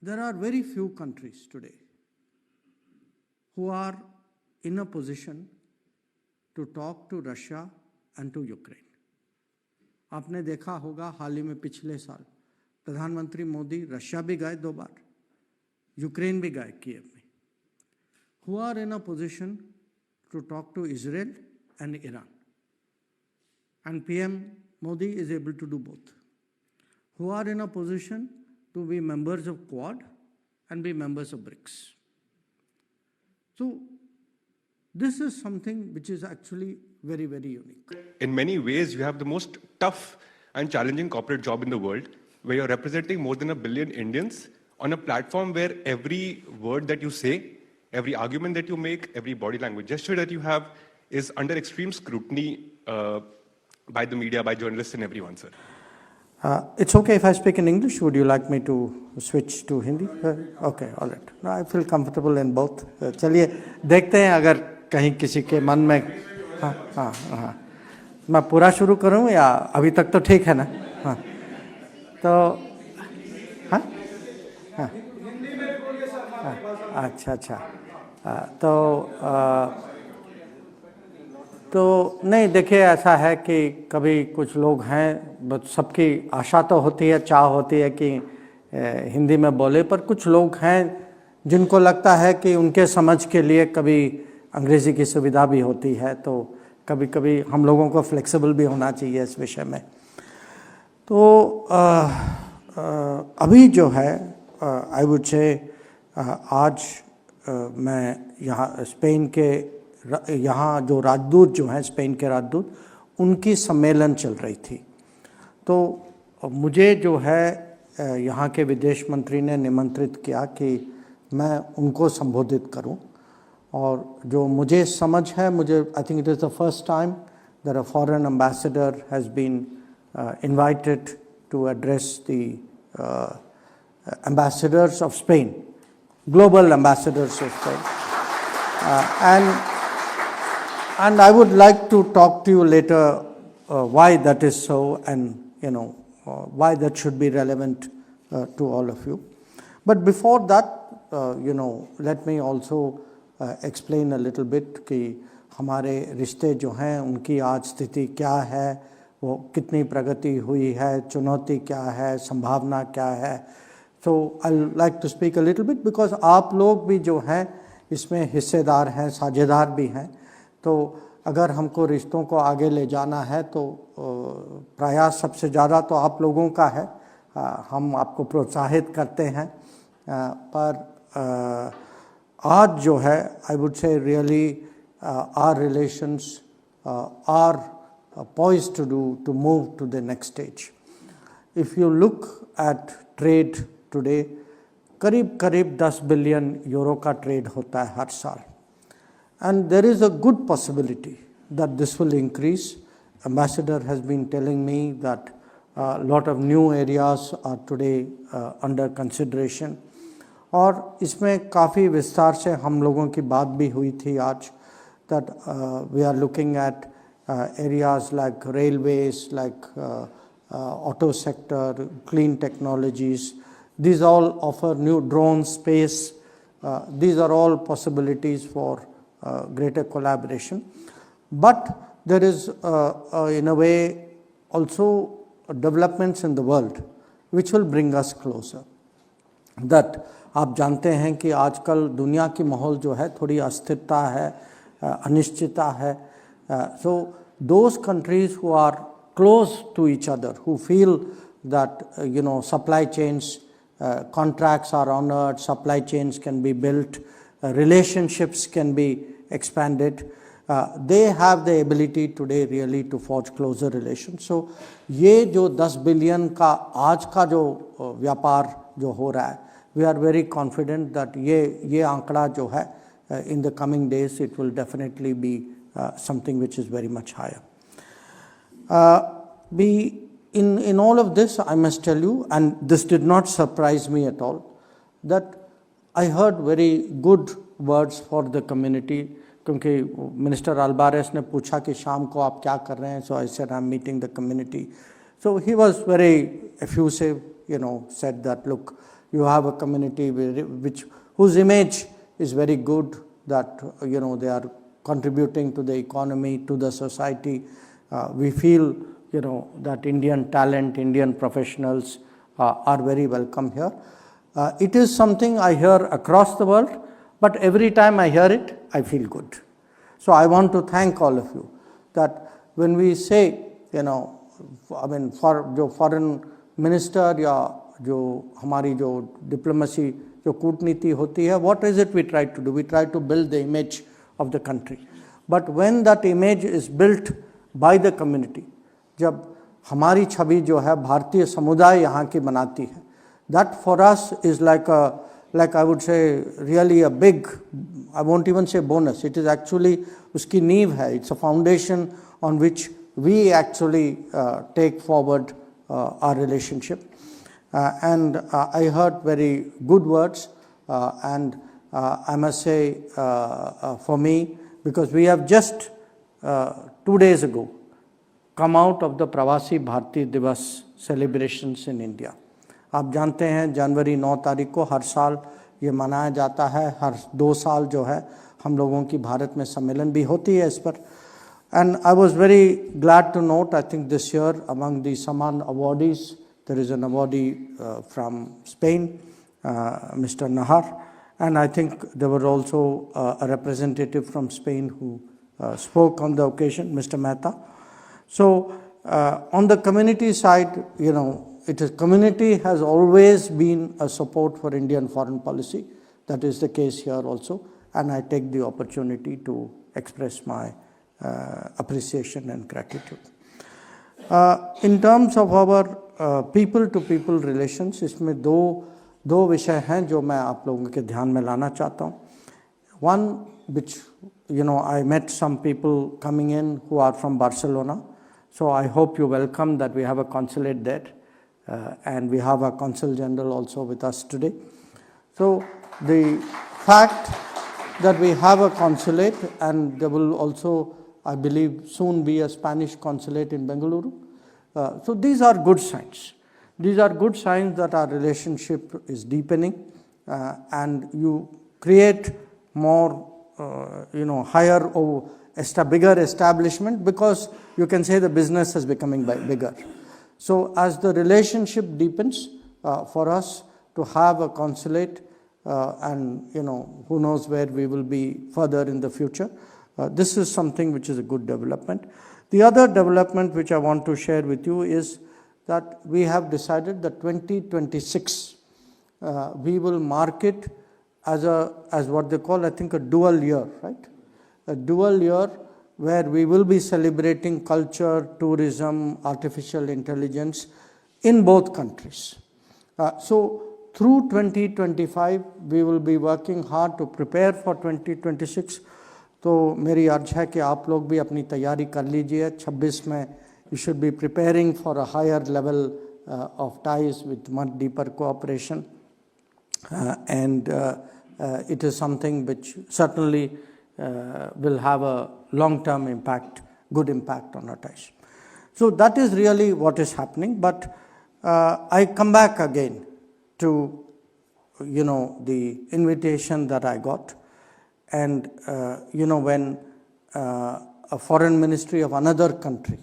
there are very few countries today who are in a position to talk to Russia and to Ukraine. आपने देखा होगा हाल ही में पिछले साल प्रधानमंत्री मोदी रशिया भी गए 2 बार, यूक्रेन भी गए कीव में, who are in a position to talk to Israel and Iran. And PM Modi is able to do both. Who are in a position to be members of Quad and be members of BRICS. So this is something which is actually very, very unique. In many ways, you have the most tough and challenging corporate job in the world, where you're representing more than 1 billion Indians on a platform where every word that you say, every argument that you make, every body language gesture that you have is under extreme scrutiny by the media, by journalists and everyone, sir. It's okay if I speak in English. Would you like me to switch to Hindi? Okay, all right. No, I feel comfortable in both. चलिए देखते हैं अगर कहीं किसी के मन में हाँ मैं पूरा शुरू करूं या अभी तक तो ठीक है ना? हाँ तो हाँ अच्छा तो नहीं, देखिए ऐसा है कि कभी कुछ लोग हैं, सबकी आशा तो होती है, चाह होती है कि हिंदी में बोले, पर कुछ लोग हैं जिनको लगता है कि उनके समझ के लिए कभी अंग्रेज़ी की सुविधा भी होती है, तो कभी कभी हम लोगों को फ्लेक्सिबल भी होना चाहिए इस विषय में। तो अभी जो है आई वुड से आज मैं यहाँ स्पेन के यहाँ जो राजदूत जो हैं, स्पेन के राजदूत, उनकी सम्मेलन चल रही थी, तो मुझे जो है यहाँ के विदेश मंत्री ने निमंत्रित किया कि मैं उनको संबोधित करूं, और जो मुझे समझ है, मुझे I think it is the first time that a foreign ambassador has been invited to address the ambassadors of Spain, global ambassadors of Spain. And I would like to talk to you later why that is so, and why that should be relevant to all of you. But before that, let me also explain a little bit कि हमारे रिश्ते जो हैं उनकी आज स्थिति क्या है, वो कितनी प्रगति हुई है, चुनौती क्या है, संभावना क्या है. So I'll like to speak a little bit because आप लोग भी जो हैं इसमें हिस्सेदार हैं, साझेदार भी हैं. तो अगर हमको रिश्तों को आगे ले जाना है तो प्रयास सबसे ज़्यादा तो आप लोगों का है. हम आपको प्रोत्साहित करते हैं, पर आज जो है I would say really our relations are poised to move to the next stage. If you look at trade today, करीब 10 बिलियन यूरो का ट्रेड होता है हर साल, and there is a good possibility that this will increase. Ambassador has been telling me that a lot of new areas are today under consideration, और इसमें काफ़ी विस्तार से हम लोगों की बात भी हुई थी आज, that we are looking at areas like railways, like auto sector, clean technologies. These all offer new drone space. These are all possibilities for greater collaboration. But there is, in a way, also developments in the world which will bring us closer. That आप जानते हैं कि आजकल दुनिया की माहौल जो है थोड़ी अस्थिरता है, अनिश्चितता है. So those countries who are close to each other, who feel that supply chains, contracts are honored, supply chains can be built, relationships can be expanded, they have the ability today really to forge closer relations. So ये जो 10 billion का आज का जो व्यापार जो हो रहा है, we are very confident that ये आंकड़ा जो है in the coming days it will definitely be something which is very much higher. In all of this, I must tell you, and this did not surprise me at all, that I heard very good words for the community. क्योंकि Minister Alvarez ने पूछा कि शाम को आप क्या कर रहे हैं, so I said I'm meeting the community. So he was very effusive, said that look, You have a community whose image is very good, that they are contributing to the economy, to the society. We feel that Indian talent, Indian professionals are very welcome here. It is something I hear across the world, but every time I hear it, I feel good. So I want to thank all of you that when we say, for जो foreign minister या जो हमारी जो diplomacy, जो कूटनीति होती है, what is it we try to do? We try to build the image of the country. But when that image is built by the community, जब हमारी छवि जो है भारतीय समुदाय यहाँ की बनाती है, that for us is like I would say really a big, I won't even say bonus, it is actually उसकी नींव है, it's a foundation on which we actually take forward our relationship. And I heard very good words, and I must say for me, because we have just 2 days ago come out of the Pravasi Bharati Divas celebrations in India. आप जानते हैं जनवरी 9 तारीख को हर साल ये मनाया जाता है, हर 2 साल जो है हम लोगों की भारत में सम्मेलन भी होती है इस पर. And I was very glad to note, I think this year among the Saman awardees, there is an awardee from Spain, Mr. Nahar, and I think there were also a representative from Spain who spoke on the occasion, Mr. Mehta. So on the community side, community has always been a support for Indian foreign policy. That is the case here also, and I take the opportunity to express my appreciation and gratitude. In terms of our people to people relations, इसमें दो विषय हैं जो मैं आप लोगों के ध्यान में लाना चाहता हूँ. One, which I met some people coming in who are from Barcelona, so I hope you welcome that we have a consulate there, and we have a consul general also with us today. So the fact that we have a consulate, and there will also, I believe, soon be a Spanish consulate in Bengaluru. So these are good signs. These are good signs that our relationship is deepening, and you create more, higher or bigger establishment, because you can say the business is becoming bigger. So as the relationship deepens, for us to have a consulate, and who knows where we will be further in the future, this is something which is a good development. The other development which I want to share with you is that we have decided that 2026 we will mark it as what they call, I think, a dual year, right? A dual year where we will be celebrating culture, tourism, artificial intelligence in both countries. So through 2025 we will be working hard to prepare for 2026. तो मेरी अर्ज है कि आप लोग भी अपनी तैयारी कर लीजिए. 26 में you should be preparing for a higher level of ties with much deeper cooperation, and it is something which certainly will have a long-term impact, good impact on our ties. So that is really what is happening. But I come back again to the invitation that I got, and when a foreign ministry of another country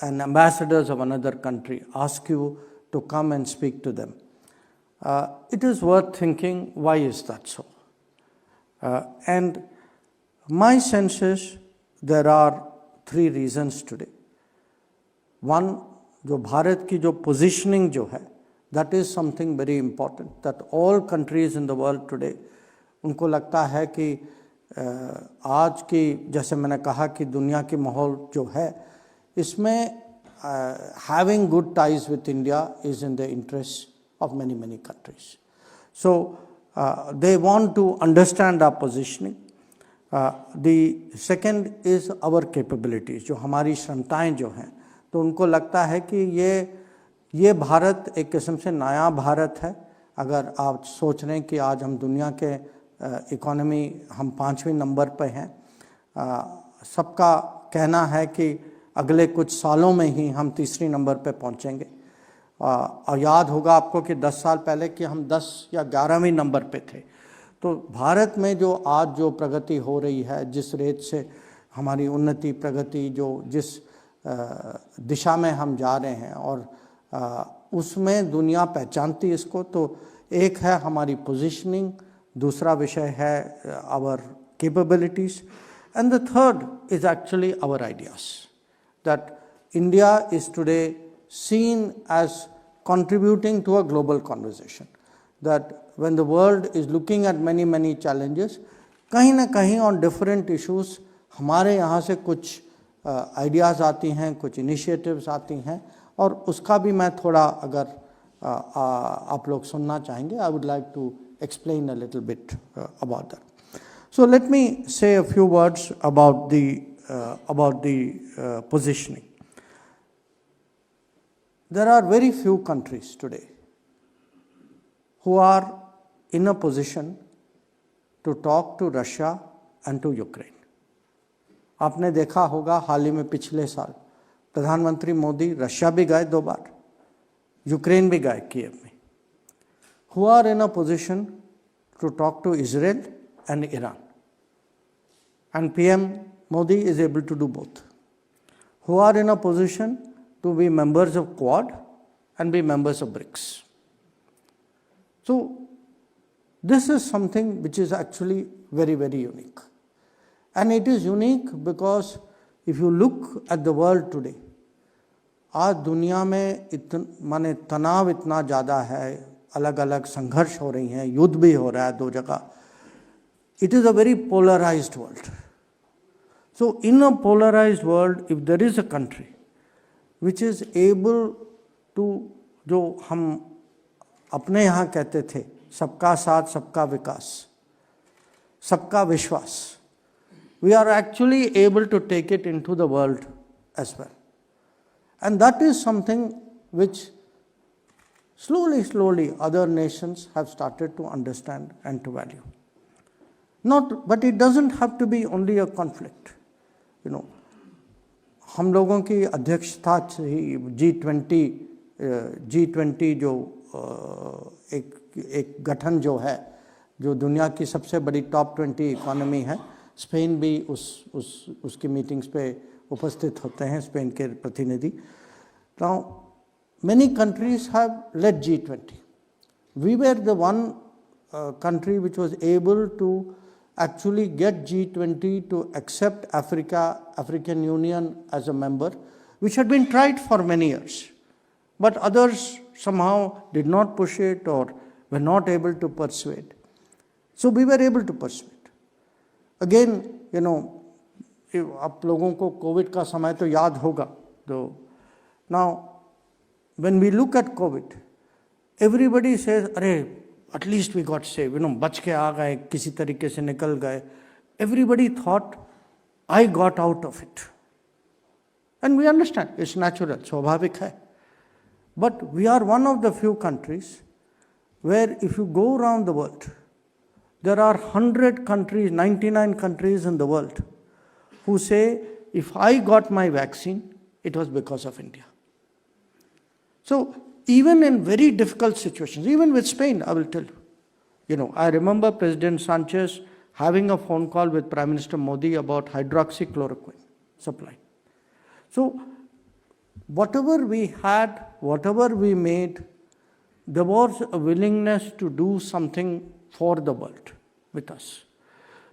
and ambassadors of another country ask you to come and speak to them, it is worth thinking, why is that so? And my sense is there are 3 reasons today. One, जो भारत की जो positioning जो है, that is something very important, that all countries in the world today, उनको लगता है कि आज की, जैसे मैंने कहा कि दुनिया की माहौल जो है, इसमें having good ties with India is in the interest of many countries. So they want to understand our positioning. The second is our capabilities, जो हमारी क्षमताएं जो हैं, तो उनको लगता है कि ये भारत एक किस्म से नया भारत है. अगर आप सोच रहे हैं कि आज हम दुनिया के इकोनॉमी हम 5वें नंबर पे हैं, सबका कहना है कि अगले कुछ सालों में ही हम 3रे नंबर पे पहुंचेंगे. याद होगा आपको कि 10 साल पहले कि हम 10 या 11वें नंबर पे थे। तो भारत में जो आज जो प्रगति हो रही है, जिस रेट से हमारी उन्नति प्रगति जो जिस दिशा में हम जा रहे हैं, और उसमें दुनिया पहचानती इसको। तो एक है हमारी पोजीशनिंग, दूसरा विषय है our capabilities, and the third is actually our ideas, that India is today seen as contributing to a global conversation, that when the world is looking at many challenges, कहीं ना कहीं on different issues हमारे यहाँ से कुछ ideas आती हैं, कुछ इनिशिएटिव्स आती हैं, और उसका भी मैं थोड़ा अगर आप लोग सुनना चाहेंगे, I would like to explain a little bit about that. So let me say a few words about the positioning. There are very few countries today who are in a position to talk to Russia and to Ukraine. आपने देखा होगा हाल ही में पिछले साल प्रधानमंत्री Modi Russia भी गए 2 बार, Ukraine भी गए कीव में, who are in a position to talk to Israel and Iran. And PM Modi is able to do both. Who are in a position to be members of Quad and be members of BRICS. So this is something which is actually very unique. And it is unique because if you look at the world today, आज दुनिया में माने तनाव इतना ज़्यादा है, अलग अलग संघर्ष हो रही हैं, युद्ध भी हो रहा है 2 जगह. It is a very polarized world. So in a polarized world, if there is a country which is able to, जो हम अपने यहाँ कहते थे, सबका साथ सबका विकास, सबका विश्वास, we are actually able to take it into the world as well. And that is something which slowly other nations have started to understand and to value. But it doesn't have to be only a conflict, you know. हम लोगों की अध्यक्षता ही G20 जो एक गठन जो है, जो दुनिया की सबसे बड़ी टॉप 20 इकोनॉमी है, स्पेन भी उसकी मीटिंग्स पे उपस्थित होते हैं, स्पेन के प्रतिनिधि. Now many countries have led G20. We were the one country which was able to actually get G20 to accept African Union as a member, which had been tried for many years. But others somehow did not push it or were not able to persuade. So we were able to persuade. Again, you know, आप लोगों को Covid का समय तो याद होगा. तो now, when we look at COVID, everybody says, अरे, at least we got saved, you know, बच के आ गए, किसी तरीके से निकल गए. Everybody thought, I got out of it. And we understand, it's natural, स्वाभाविक है. But we are one of the few countries where if you go around the world, there are 100 countries, 99 countries in the world who say, if I got my vaccine, it was because of India. So even in very difficult situations, even with Spain, I will tell you. You know, I remember President Sanchez having a phone call with Prime Minister Modi about hydroxychloroquine supply. So whatever we had, whatever we made, there was a willingness to do something for the world with us.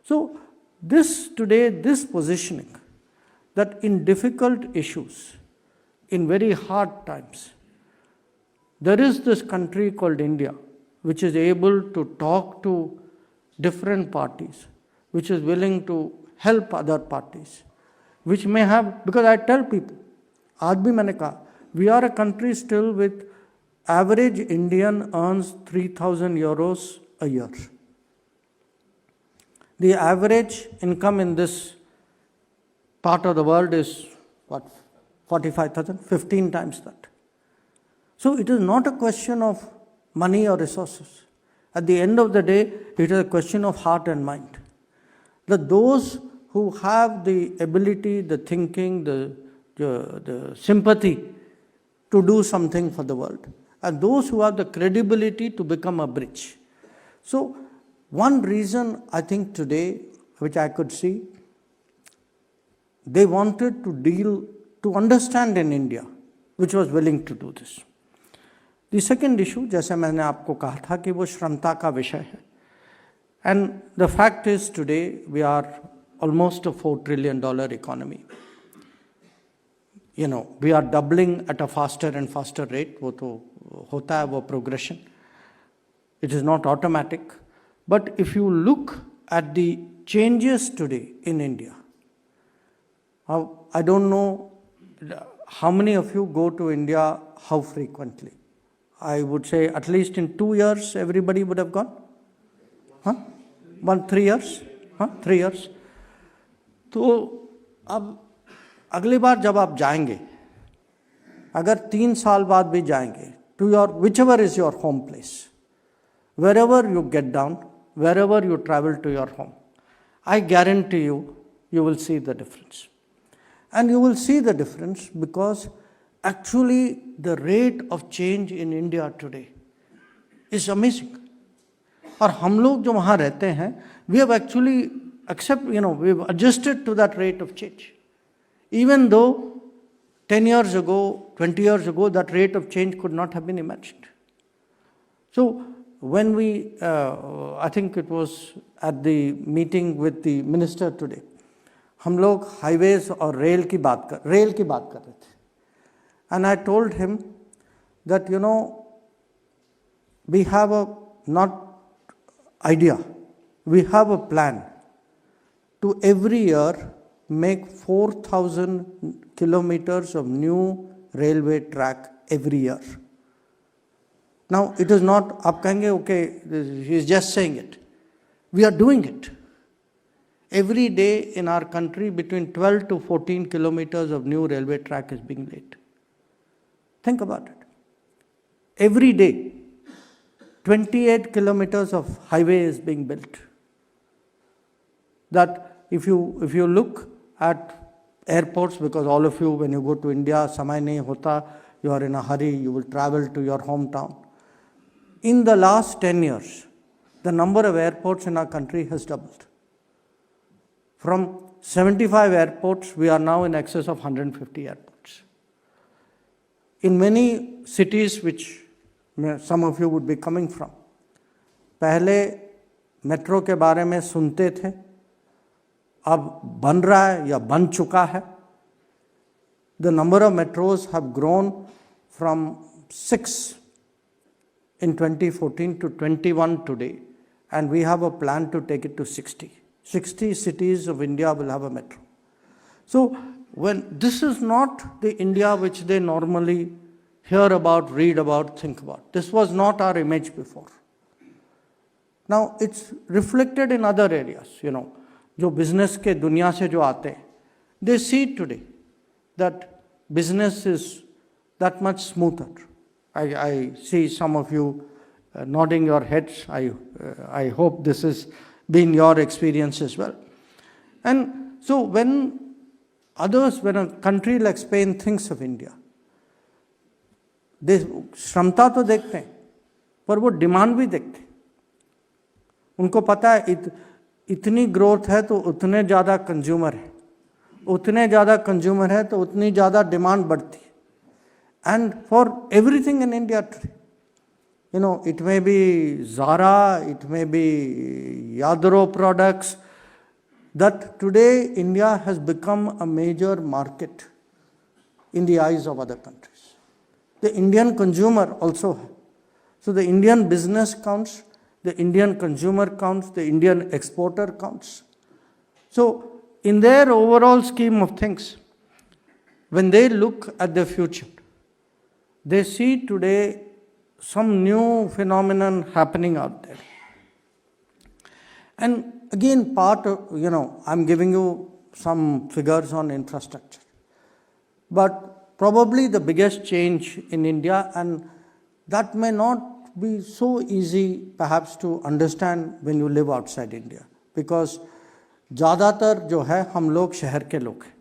So this today, this positioning, that in difficult issues, in very hard times, there is this country called India, which is able to talk to different parties, which is willing to help other parties, which may have, because I tell people, आज भी मैंने कहा, we are a country still with average Indian earns 3,000 euros a year. The average income in this part of the world is what, 45,000, 15 times that. So it is not a question of money or resources. At the end of the day, it is a question of heart and mind. That those who have the ability, the thinking, the sympathy to do something for the world, and those who have the credibility to become a bridge. So one reason I think today, which I could see, they wanted to understand in India, which was willing to do this. The second issue, जैसे मैंने आपको कहा था कि वो श्रमता का विषय है. And the fact is today we are almost a $4 trillion economy. We are doubling at a faster and faster rate. वो तो होता है, वो progression. It is not automatic. But if you look at the changes today in India, I don't know how many of you go to India, how frequently. I would say at least in 2 years, everybody would have gone. 3 years? 3 years. तो अब अगली बार जब आप जाएंगे, अगर 3 साल बाद भी जाएंगे, to your whichever is your home place, wherever you get down, wherever you travel to your home, I guarantee you will see the difference. And you will see the difference because actually the rate of change in India today is amazing. और हम लोग जो वहाँ रहते हैं, we have actually we have adjusted to that rate of change. Even though 10 years ago, 20 years ago, that rate of change could not have been imagined. So when we, I think it was at the meeting with the minister today, हम लोग highways और rail की बात कर रहे थे. And I told him that, we have a not idea, we have a plan to every year make 4,000 kilometers of new railway track every year. Now, it is not, आप कहेंगे, okay, he is just saying it. We are doing it. Every day in our country, between 12 to 14 kilometers of new railway track is being laid. Think about it. Every day, 28 kilometers of highway is being built. That if you look at airports, because all of you, when you go to India, samay nahi hota, you are in a hurry, you will travel to your hometown. In the last 10 years, the number of airports in our country has doubled. From 75 airports, we are now in excess of 150 airports. In many cities which some of you would be coming from, पहले metro के बारे में सुनते थे, अब बन रहा है या बन चुका है. The number of metros have grown from 6 in 2014 to 21 today, and we have a plan to take it to 60. 60 cities of India will have a metro. So when this is not the India which they normally hear about, read about, think about. This was not our image before. Now it's reflected in other areas, जो business के दुनिया से जो आते हैं, they see today that business is that much smoother. I see some of you nodding your heads. I hope this has been your experience as well. And so when a country like Spain thinks of India, they श्रमता तो देखते हैं, पर वो demand भी देखते हैं. उनको पता है इतनी ग्रोथ है तो उतने ज़्यादा कंज्यूमर है, उतने ज़्यादा कंज्यूमर है तो उतनी ज़्यादा डिमांड बढ़ती है. And for everything in India today, it may be Zara, it may be Yadro products, that today India has become a major market in the eyes of other countries. The Indian consumer also. So the Indian business counts, the Indian consumer counts, the Indian exporter counts. So in their overall scheme of things, when they look at the future, they see today some new phenomenon happening out there. And again, part of, I'm giving you some figures on infrastructure. But probably the biggest change in India, and that may not be so easy perhaps to understand when you live outside India, because ज़्यादातर जो है हम लोग शहर के लोग हैं.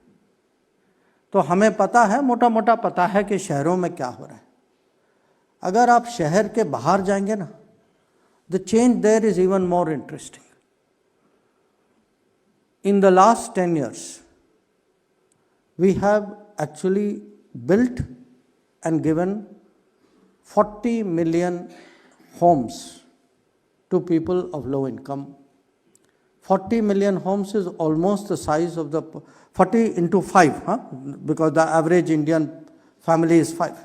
तो हमें पता है, मोटा मोटा पता है कि शहरों में क्या हो रहा है। अगर आप शहर के बाहर जाएंगे ना, the change their is even more interesting. In the last 10 years, we have actually built and given 40 million homes to people of low income. 40 million homes is almost the size of the 40 into 5, because the average Indian family is 5.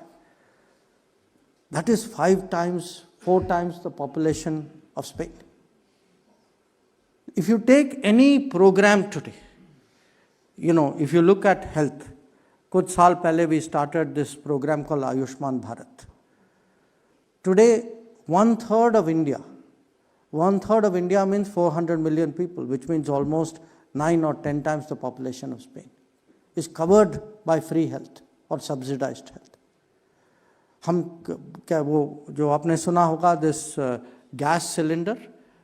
That is 5 times, 4 times the population of Spain. If you take any program today, if you look at health, kuch saal pehle we started this program called Ayushman Bharat. Today, 1/3 of India means 400 million people, which means almost 9 or 10 times the population of Spain, is covered by free health or subsidized health. हम क्या वो जो आपने सुना होगा, this gas cylinder,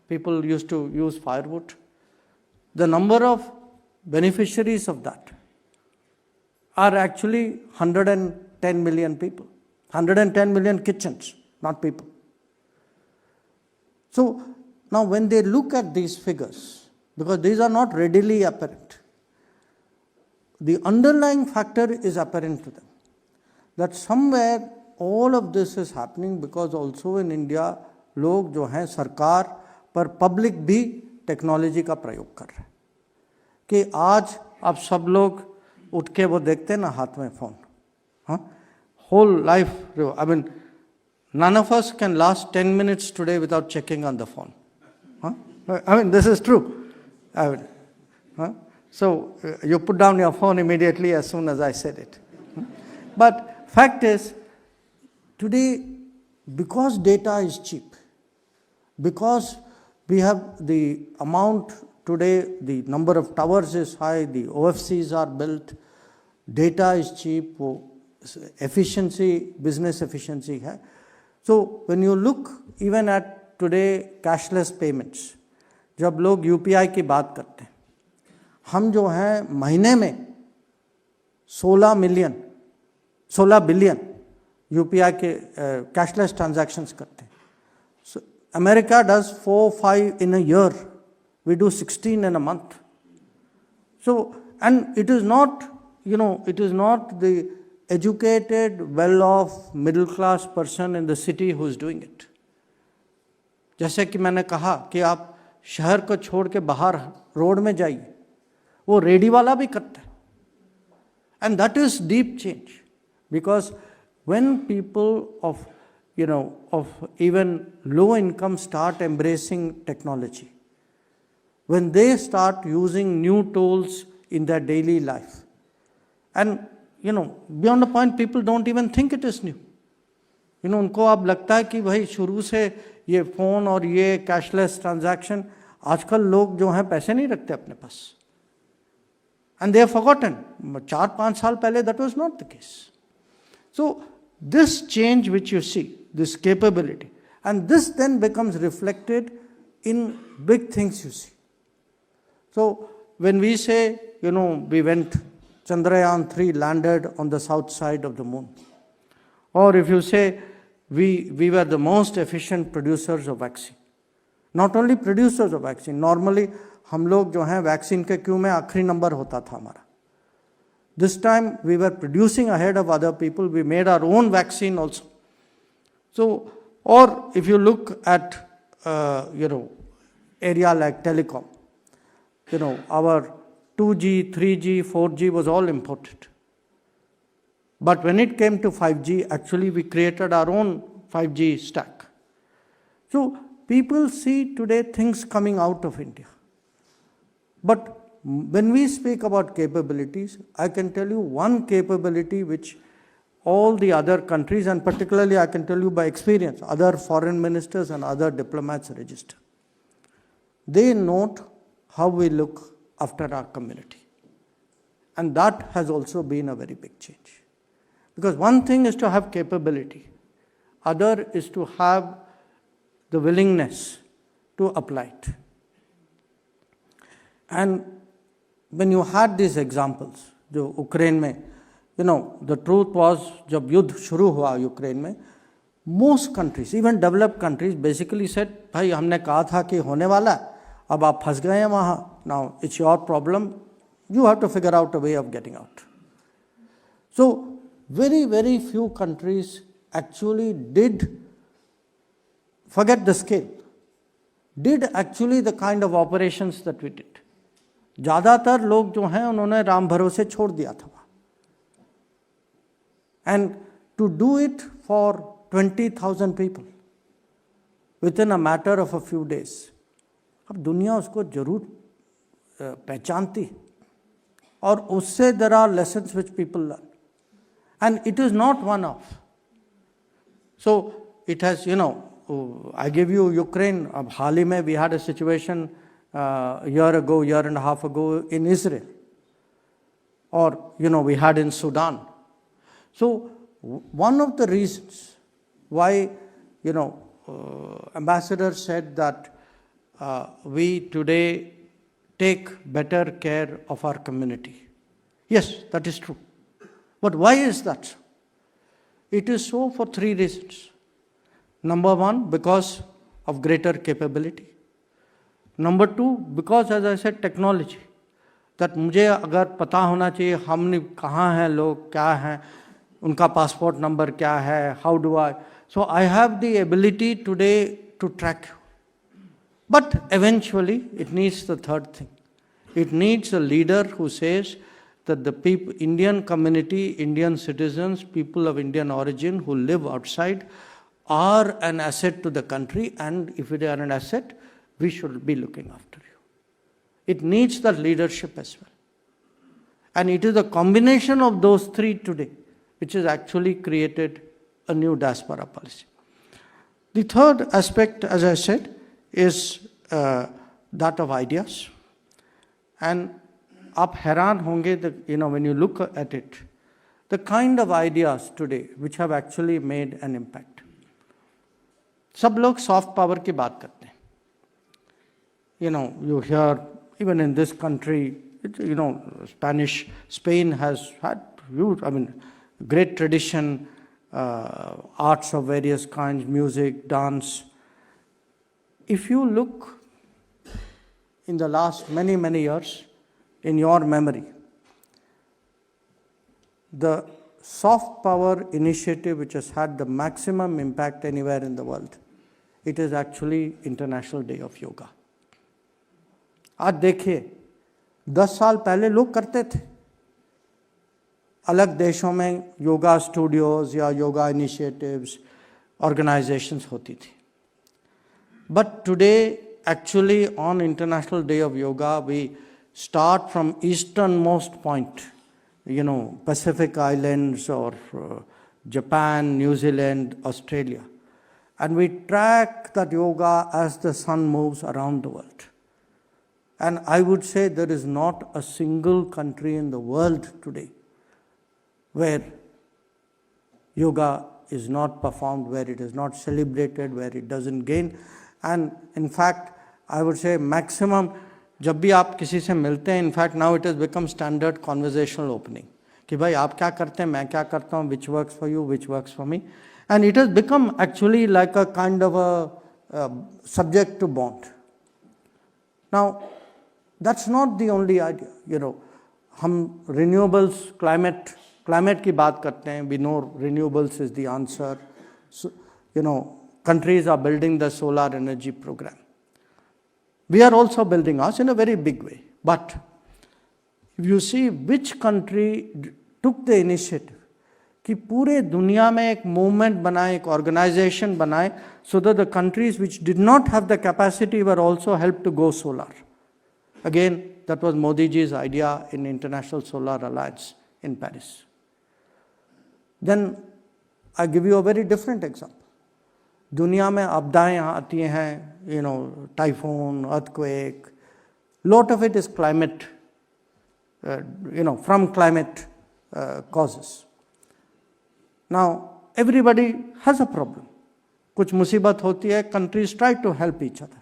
people used to use firewood. The number of beneficiaries of that are actually 110 million people. 110 million kitchens, not people. So now when they look at these figures, because these are not readily apparent, the underlying factor is apparent to them. That somewhere all of this is happening because also in India लोग जो हैं सरकार पर public भी technology का प्रयोग कर रहे हैं कि आज आप सब लोग उठ के वो देखते हैं ना हाथ में phone, whole life, I mean none of us can last 10 minutes today without checking on the phone. I mean, this is true. So you put down your phone immediately as soon as I said it. But fact is, today, because data is cheap, because we have the amount today, the number of towers is high, the OFCs are built, data is cheap, efficiency, business efficiency hai. So when you look even at today cashless payments, जब लोग UPI की बात करते हैं, हम जो हैं महीने में 16 बिलियन UPI के कैशलेस ट्रांजैक्शंस करते हैं. So America does 4-5 in a year. We do 16 in a month. So, and it is not, it is not the educated, well-off, middle-class person in the city who is doing it. जैसे कि मैंने कहा कि आप शहर को छोड़ के बाहर रोड में जाइए, वो रेडी वाला भी करता है. And that is deep change, because when people of even low income start embracing technology, when they start using new tools in their daily life, and beyond the point, people don't even think it is new. उनको अब लगता है कि भाई शुरू से ये phone और ये कैशलेस ट्रांजैक्शन, आजकल लोग जो हैं पैसे नहीं रखते अपने पास, and they have forgotten. 4-5 साल पहले that was not the case. So this change which you see, this capability, and this then becomes reflected in big things you see. So when we say, we went, Chandrayaan 3 landed on the south side of the moon, or if you say we were the most efficient producers of vaccine, not only producers of vaccine, normally हम लोग जो हैं vaccine के Q में आखिरी number होता था हमारा. This time we were producing ahead of other people. We made our own vaccine also. So, or if you look at area like telecom, our 2G, 3G, 4G was all imported. But when it came to 5G, actually we created our own 5G stack. So people see today things coming out of India. But when we speak about capabilities, I can tell you one capability which all the other countries, and particularly I can tell you by experience, other foreign ministers and other diplomats register. They note how we look after our community. And that has also been a very big change. Because one thing is to have capability, other is to have the willingness to apply it. And when you had these examples, जो Ukraine में the truth was, जब युद्ध शुरू हुआ Ukraine में, most countries, even developed countries, basically said, भाई हमने कहा था कि होने वाला है, अब आप फंस गए हैं वहाँ, now it's your problem, you have to figure out a way of getting out. So very, very few countries actually did, forget the scale, did actually the kind of operations that we did. ज़्यादातर लोग जो हैं उन्होंने राम भरोसे छोड़ दिया था. And to do it for 20,000 people within a matter of a few days, अब दुनिया उसको जरूर पहचानती और उससे there are lessons which people learn, and it is not one off. So it has, I give you Ukraine. अब हाल ही में we had a situation year and a half ago in Israel, or we had in Sudan. So one of the reasons why ambassador said that we today take better care of our community. Yes, that is true. But why is that so? It is so for three reasons. Number one, because of greater capability. Number two, because, as I said, technology. That मुझे अगर पता होना चाहिए हम कहाँ हैं लोग, क्या हैं, उनका passport number क्या है, how do I... So I have the ability today to track you. But eventually, it needs the third thing. It needs a leader who says that the people, Indian community, Indian citizens, people of Indian origin who live outside are an asset to the country, and if they are an asset, we should be looking after you. It needs that leadership as well. And it is a combination of those three today which has actually created a new diaspora policy. The third aspect, as I said, is that of ideas. And आप हैरान होंगे that, when you look at it, the kind of ideas today which have actually made an impact. सब लोग soft power की बात करते हैं. You hear, even in this country, Spain has had huge, great tradition, arts of various kinds, music, dance. If you look in the last many, many years, in your memory, the soft power initiative which has had the maximum impact anywhere in the world, it is actually International Day of Yoga. आज देखिए 10 साल पहले लोग करते थे, अलग देशों में योगा स्टूडियोज या योगा इनिशिएटिव्स, ऑर्गेनाइजेशंस होती थी. But today, actually on International Day of Yoga, we start from easternmost point, Pacific Islands or Japan, New Zealand, Australia. And we track that yoga as the sun moves around the world. And I would say there is not a single country in the world today where yoga is not performed, where it is not celebrated, where it doesn't gain. And in fact, I would say maximum, जब भी आप किसी से मिलते हैं, in fact now it has become standard conversational opening. कि भाई आप क्या करते हैं, मैं क्या करता हूँ, which works for you, which works for me. And it has become actually like a kind of a subject to bond. Now, that's not the only idea. हम renewables, climate की बात करते हैं. We know renewables is the answer. So, countries are building the solar energy program. We are also building ours in a very big way. But if you see which country took the initiative, कि पूरे दुनिया में एक movement बनाए, एक organization बनाए, so that the countries which did not have the capacity were also helped to go solar. Again, that was Modi ji's idea in International Solar Alliance in Paris. Then I give you a very different example. दुनिया में आपदाएं आती हैं, typhoon, earthquake. Lot of it is climate, from climate causes. Now, everybody has a problem. कुछ मुसीबत होती है, countries try to help each other.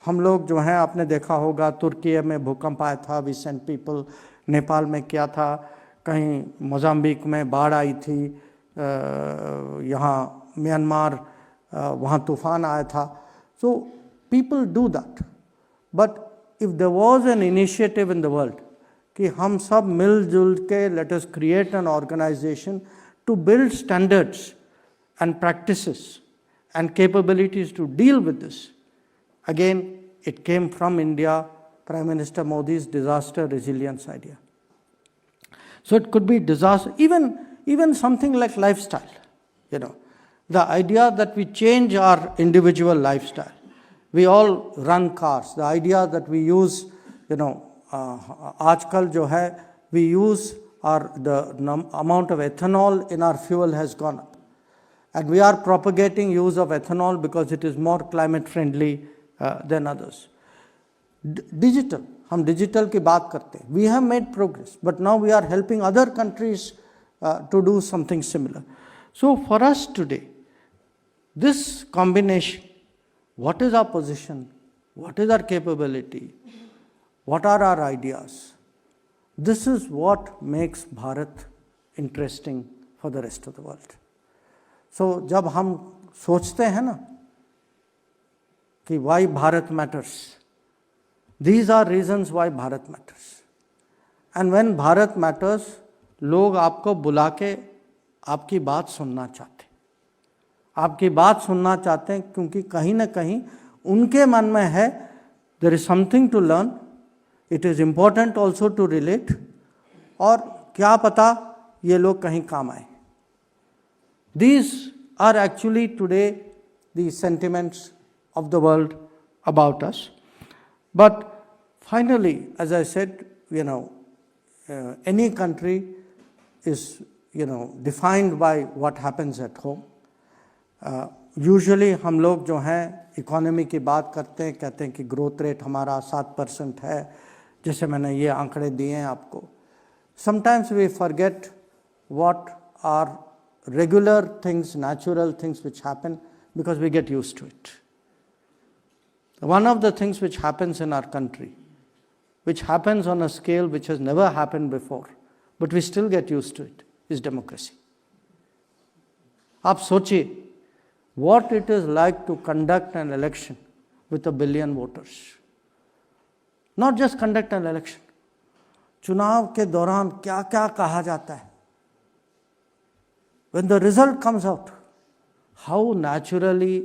हम लोग जो हैं, आपने देखा होगा तुर्की में भूकंप आया था, we sent people, नेपाल में क्या था, कहीं मोजाम्बिक में बाढ़ आई थी, यहाँ म्यांमार वहाँ तूफान आया था. So people do that. But if there was an initiative in the world कि हम सब मिलजुल के let us create an organization to build standards and practices and capabilities to deal with this, again it came from India, Prime Minister Modi's disaster resilience idea. So it could be disaster, even something like lifestyle, the idea that we change our individual lifestyle. We all run cars. The idea that we use, आजकल जो है, we use the amount of ethanol in our fuel has gone up. And we are propagating use of ethanol because it is more climate friendly than others. Digital, हम digital की बात करते हैं. We have made progress, but now we are helping other countries to do something similar. So for us today, this combination, what is our position, what is our capability, what are our ideas, this is what makes Bharat interesting for the rest of the world. So जब हम सोचते हैं ना कि why Bharat matters, these are reasons why Bharat matters. And when Bharat matters, लोग आपको बुला के आपकी बात सुनना चाहते हैं. आपकी बात सुनना चाहते हैं क्योंकि कहीं ना कहीं उनके मन में है there is something to learn, it is important also to relate, और क्या पता ये लोग कहीं काम आए. These are actually today the sentiments of the world about us. But finally, as I said, any country is defined by what happens at home. Usually हम लोग जो हैं इकोनॉमी की बात करते हैं, कहते हैं कि ग्रोथ रेट हमारा 7% है, जैसे मैंने ये आंकड़े दिए हैं आपको. Sometimes we forget what are regular things, natural things which happen because we get used to it. One of the things which happens in our country, which happens on a scale which has never happened before, but we still get used to it, is democracy. आप सोचिए what it is like to conduct an election with 1 billion voters. Not just conduct an election. चुनाव के दौरान क्या क्या कहा जाता है. When the result comes out, how naturally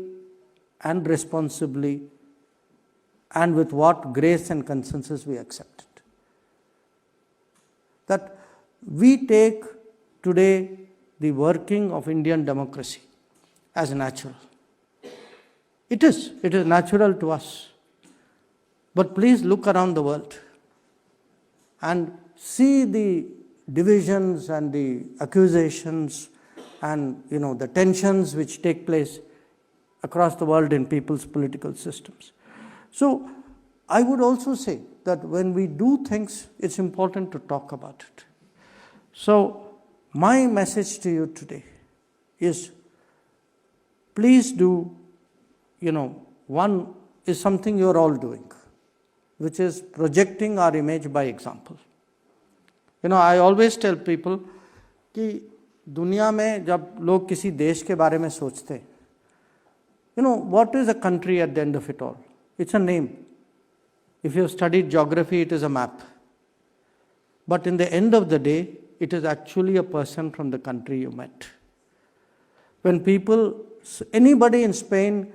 and responsibly and with what grace and consensus we accept it. That we take today the working of Indian democracy as natural. It is natural to us. But please look around the world and see the divisions and the accusations and the tensions which take place across the world in people's political systems. So I would also say that when we do things, it's important to talk about it. So my message to you today is, please do, one is something you're all doing, which is projecting our image by example. I always tell people कि दुनिया में जब लोग किसी देश के बारे में सोचते हैं, what is a country at the end of it all? It's a name. If you have studied geography, it is a map. But in the end of the day, it is actually a person from the country you met. When anybody in Spain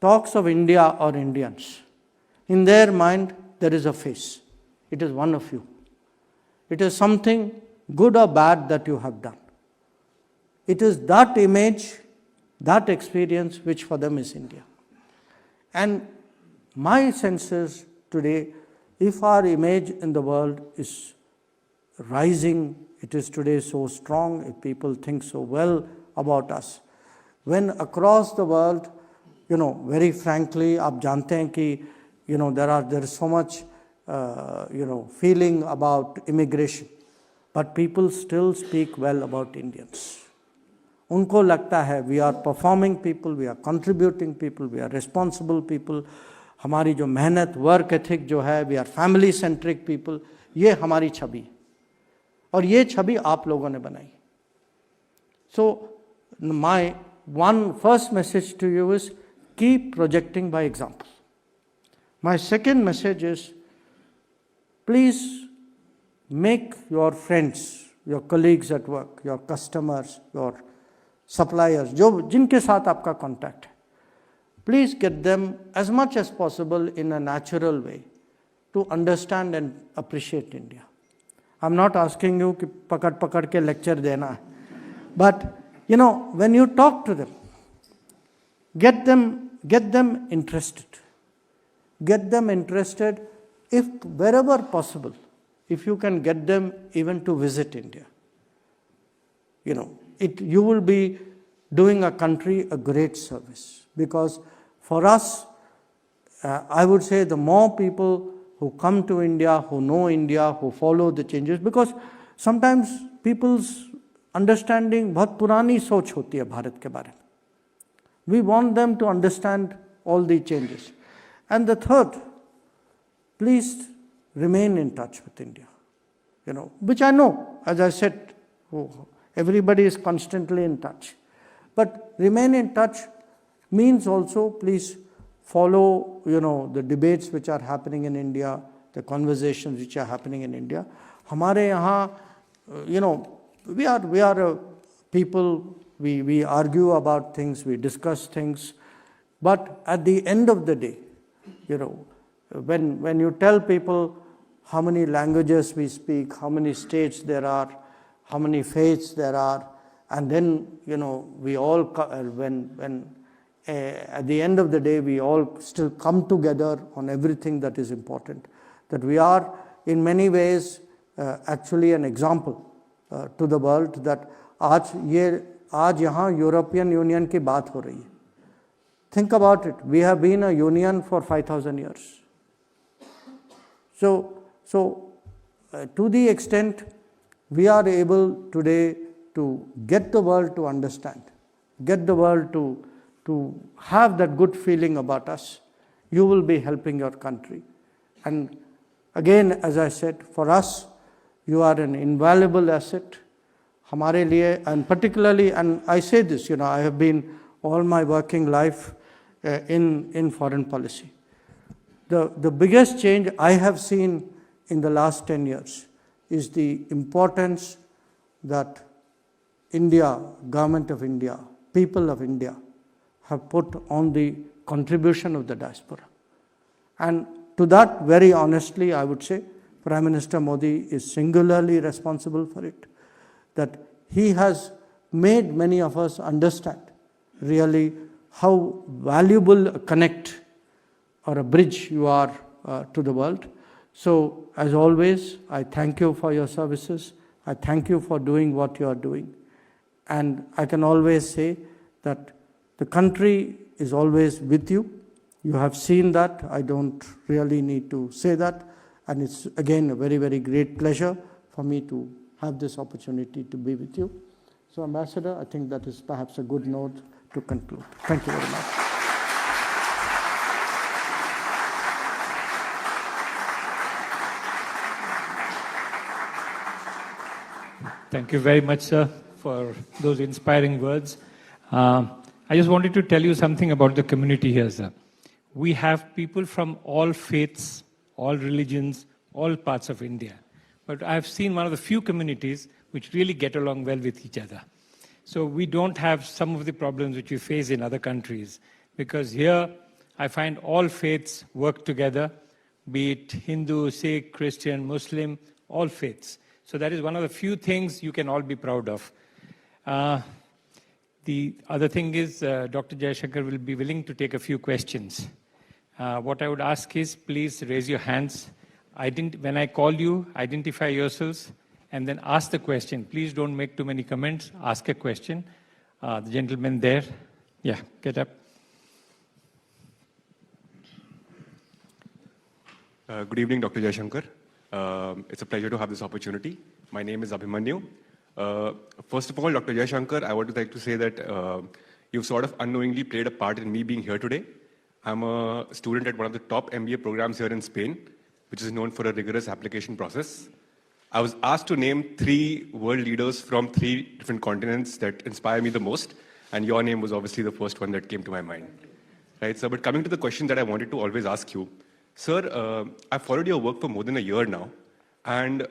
talks of India or Indians, in their mind, there is a face. It is one of you. It is something good or bad that you have done. It is that image, that experience which for them is India. And my sense is today, if our image in the world is rising, it is today so strong, if people think so well about us, when across the world, very frankly, आप जानते हैं कि, there is so much, feeling about immigration, but people still speak well about Indians. उनको लगता है we are performing people, we are contributing people, we are responsible people, हमारी जो मेहनत, work ethic जो है, we are family centric people, ये हमारी छवि. और ये छवि आप लोगों ने बनाई. So my one first message to you is keep projecting by example. My second message is please make your friends, your colleagues at work, your customers, your suppliers, जिनके साथ आपका contact है, please get them as much as possible in a natural way to understand and appreciate India. I'm not asking you कि पकड़ के lecture देना है, but when you talk to them, get them interested. Get them interested if wherever possible, if you can get them even to visit India. You will be doing a country a great service, because for us, I would say the more people who come to India, who know India, who follow the changes, because sometimes people's understanding बहुत पुरानी सोच होती है भारत के बारे में. We want them to understand all the changes. And the third, please remain in touch with India, which I know, as I said, everybody is constantly in touch. But remain in touch means also please follow, the debates which are happening in India, the conversations which are happening in India. हमारे यहाँ, we are people, we argue about things, we discuss things, but at the end of the day, when you tell people how many languages we speak, how many states there are, how many faiths there are, and then we all at the end of the day we all still come together on everything that is important, that we are in many ways actually an example to the world, that आज यहाँ European Union की बात हो रही है. Think about it. We have been a union for 5,000 years. So to the extent we are able today to get the world to understand, get the world to have that good feeling about us, you will be helping your country. And again, as I said, for us, you are an invaluable asset. हमारे लिए, and particularly, and I say this, I have been all my working life in foreign policy. The biggest change I have seen in the last 10 years is the importance that India, government of India, people of India have put on the contribution of the diaspora. And to that, very honestly, I would say, Prime Minister Modi is singularly responsible for it, that he has made many of us understand really how valuable a connect or a bridge you are to the world. So, as always, I thank you for your services. I thank you for doing what you are doing. And I can always say that the country is always with you. You have seen that. I don't really need to say that. And it's, again, a very, very great pleasure for me to have this opportunity to be with you. So, Ambassador, I think that is perhaps a good note to conclude. Thank you very much. Thank you very much, sir, for those inspiring words. I just wanted to tell you something about the community here, sir. We have people from all faiths, all religions, all parts of India. But I've seen one of the few communities which really get along well with each other. So we don't have some of the problems which we face in other countries, because here I find all faiths work together, be it Hindu, Sikh, Christian, Muslim, all faiths. So that is one of the few things you can all be proud of. The other thing is Dr. Jaishankar will be willing to take a few questions. What I would ask is, please raise your hands. When I call you, identify yourselves and then ask the question. Please don't make too many comments. Ask a question. The gentleman there. Yeah, get up. Good evening, Dr. Jaishankar. It's a pleasure to have this opportunity. My name is Abhimanyu. First of all, Dr. Jaishankar, I would like to say that you've sort of unknowingly played a part in me being here today. I'm a student at one of the top MBA programs here in Spain, which is known for a rigorous application process. I was asked to name 3 world leaders from 3 different continents that inspire me the most, and your name was obviously the first one that came to my mind. Right, sir, but coming to the question that I wanted to always ask you, sir, I've followed your work for more than a year now, and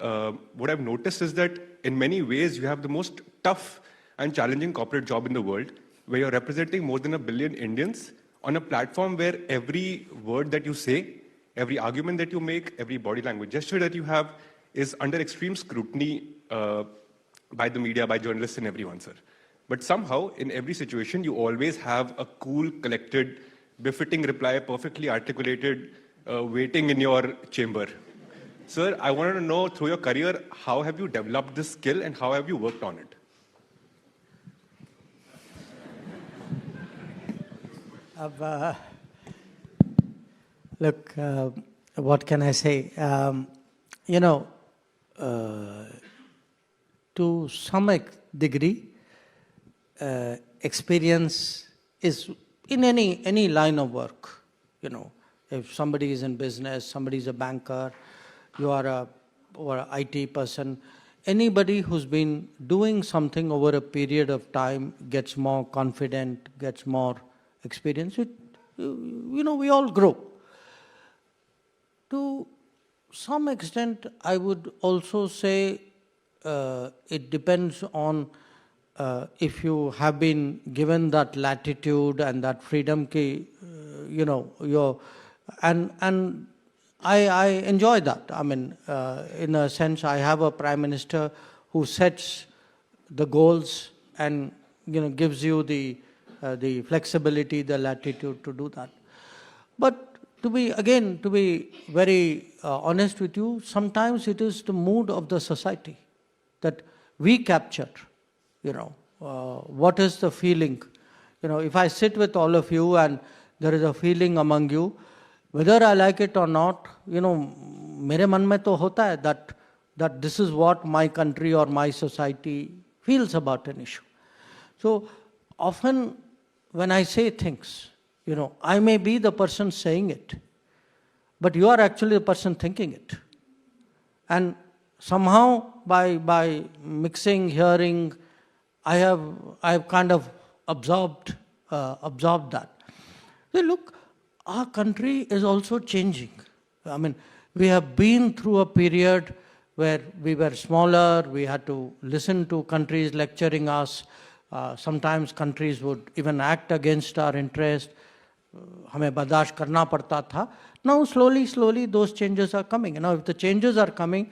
what I've noticed is that in many ways you have the most tough and challenging corporate job in the world, where you're representing more than 1 billion Indians on a platform where every word that you say, every argument that you make, every body language gesture that you have is under extreme scrutiny by the media, by journalists and everyone, sir. But somehow, in every situation, you always have a cool, collected, befitting reply, perfectly articulated, waiting in your chamber. Sir, I wanted to know, through your career, how have you developed this skill and how have you worked on it? Look, what can I say? To some degree, experience is in any line of work. If somebody is in business, somebody is a banker, you are an IT person, anybody who's been doing something over a period of time gets more confident, gets more experience. We all grow. To some extent, I would also say it depends on if you have been given that latitude and that freedom, and I enjoy that. I mean, in a sense, I have a prime minister who sets the goals and gives you the flexibility, the latitude to do that. But to be very honest with you, sometimes it is the mood of the society that we capture. What is the feeling? If I sit with all of you and there is a feeling among you, whether I like it or not, mere man mein to hota hai that this is what my country or my society feels about an issue. So often when I say things, I may be the person saying it, but you are actually the person thinking it. And somehow by mixing, hearing, I have kind of absorbed that. Hey, look, our country is also changing. I mean, we have been through a period where we were smaller, we had to listen to countries lecturing us. Sometimes countries would even act against our interest. हमें बर्दाश्त करना पड़ता था. Now slowly those changes are coming. If the changes are coming,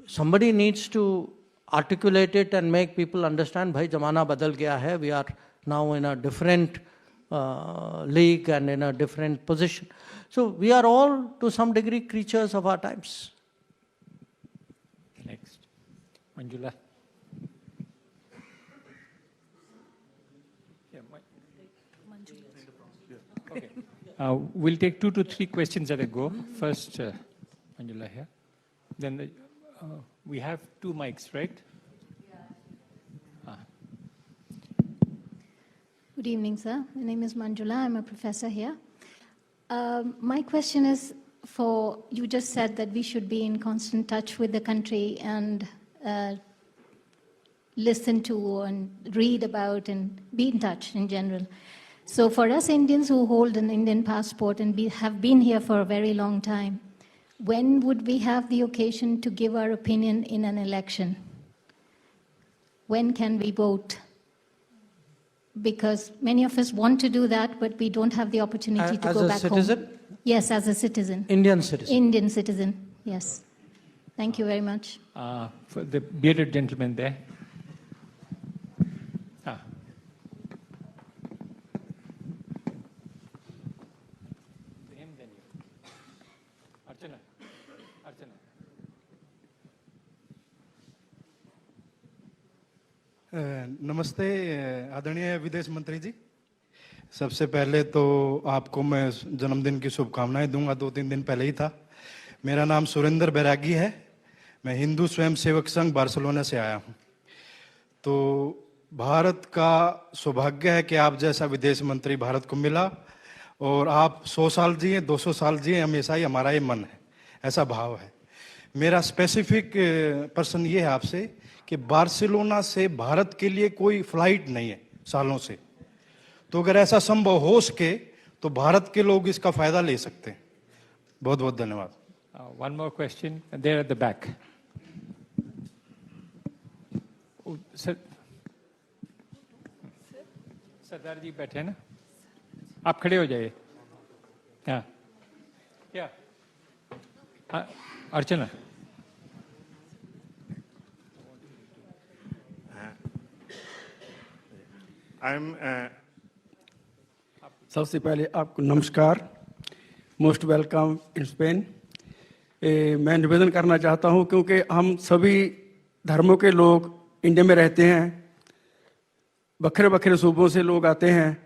somebody needs to articulate it and make people understand, bhai zamana badal gaya hai, we are now in a different league and in a different position. So we are all to some degree creatures of our times. Next, Manjula. Okay. We'll take 2 to 3 questions at a go. First, Manjula here. Then we have 2 mics, right? Good evening, sir. My name is Manjula. I'm a professor here. My question is you just said that we should be in constant touch with the country and listen to and read about and be in touch in general. So for us Indians who hold an Indian passport and have been here for a very long time, when would we have the occasion to give our opinion in an election? When can we vote? Because many of us want to do that, but we don't have the opportunity to go back home. As a citizen? Yes, as a citizen. Indian citizen? Indian citizen, yes. Thank you very much. For the bearded gentleman there. नमस्ते आदरणीय विदेश मंत्री जी, सबसे पहले तो आपको मैं जन्मदिन की शुभकामनाएं दूंगा. 2-3 दिन पहले ही था. मेरा नाम सुरेंद्र बैरागी है. मैं हिंदू स्वयंसेवक संघ बार्सिलोना से आया हूं. तो भारत का सौभाग्य है कि आप जैसा विदेश मंत्री भारत को मिला और आप 100 साल जिए, 200 साल जिए, हमेशा ही हमारा ये मन है, ऐसा भाव है. मेरा स्पेसिफिक प्रश्न ये है आपसे कि बार्सिलोना से भारत के लिए कोई फ्लाइट नहीं है सालों से, तो अगर ऐसा संभव हो सके तो भारत के लोग इसका फायदा ले सकते हैं। बहुत बहुत धन्यवाद। One more question, there at the back. Sir, Sardar ji बैठे हैं ना, आप खड़े हो जाइए। हाँ, क्या अर्चना? सबसे पहले आपको नमस्कार, मोस्ट वेलकम इन स्पेन। मैं निवेदन करना चाहता हूं क्योंकि हम सभी धर्मों के लोग इंडिया में रहते हैं, बखरे बखरे सूबों से लोग आते हैं।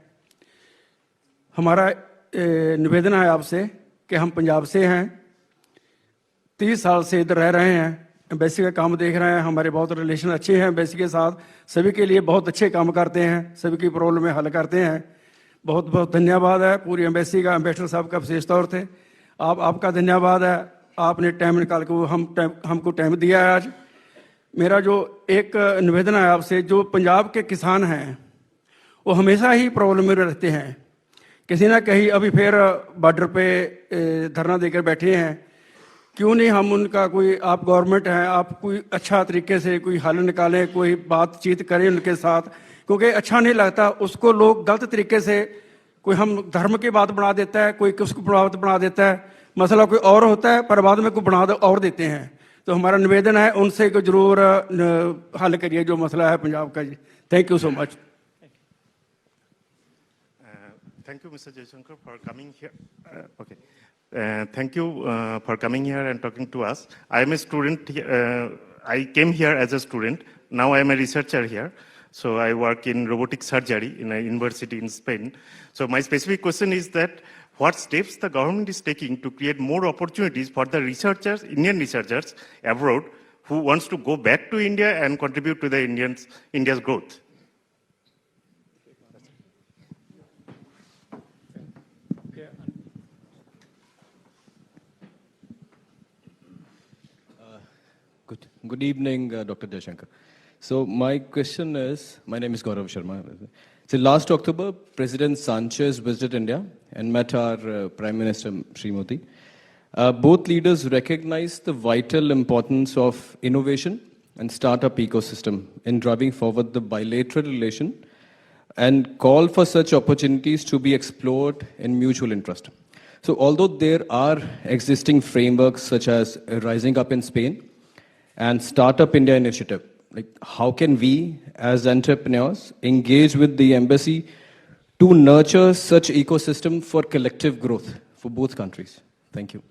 हमारा निवेदन है आपसे कि हम पंजाब से हैं, 30 साल से इधर रह रहे हैं, एम्बेसी का काम देख रहे हैं, हमारे बहुत रिलेशन अच्छे हैं एम्बेसी के साथ, सभी के लिए बहुत अच्छे काम करते हैं, सभी की प्रॉब्लम हल करते हैं। बहुत बहुत धन्यवाद है पूरी एम्बेसी का, एम्बेसडर साहब का विशेष तौर से आपका धन्यवाद है, आपने टाइम निकाल के हमको टाइम दिया है आज। मेरा जो एक निवेदन है आपसे, जो पंजाब के किसान हैं वो हमेशा ही प्रॉब्लम में रहते हैं, किसी ना कहीं अभी फिर बॉर्डर पे धरना देकर बैठे हैं। क्यों नहीं हम उनका कोई, आप गवर्नमेंट हैं, आप कोई अच्छा तरीके से कोई हल निकालें, कोई बातचीत करें उनके साथ, क्योंकि अच्छा नहीं लगता उसको लोग गलत तरीके से, कोई हम धर्म की बात बना देता है, कोई किसको बात बना देता है, मसला कोई और होता है पर बाद में कोई बना और देते हैं। तो हमारा निवेदन है उनसे को जरूर हल करिए जो मसला है पंजाब का जी। Thank you so much. Thank you, Mr. Jaishankar, for coming here. Thank you for coming here and talking to us. I am a student. I came here as a student. Now I am a researcher here. So I work in robotic surgery in a university in Spain. So my specific question is that what steps the government is taking to create more opportunities for the researchers, Indian researchers abroad, who wants to go back to India and contribute to the India's growth? Good evening, Dr. Jaishankar. So my question is, my name is Gaurav Sharma. So last October, President Sanchez visited India and met our Prime Minister Sri Modi. Both leaders recognized the vital importance of innovation and startup ecosystem in driving forward the bilateral relation and call for such opportunities to be explored in mutual interest. So although there are existing frameworks such as Rising Up in Spain and Startup India Initiative, like how can we as entrepreneurs engage with the embassy to nurture such ecosystem for collective growth for both countries? Thank you.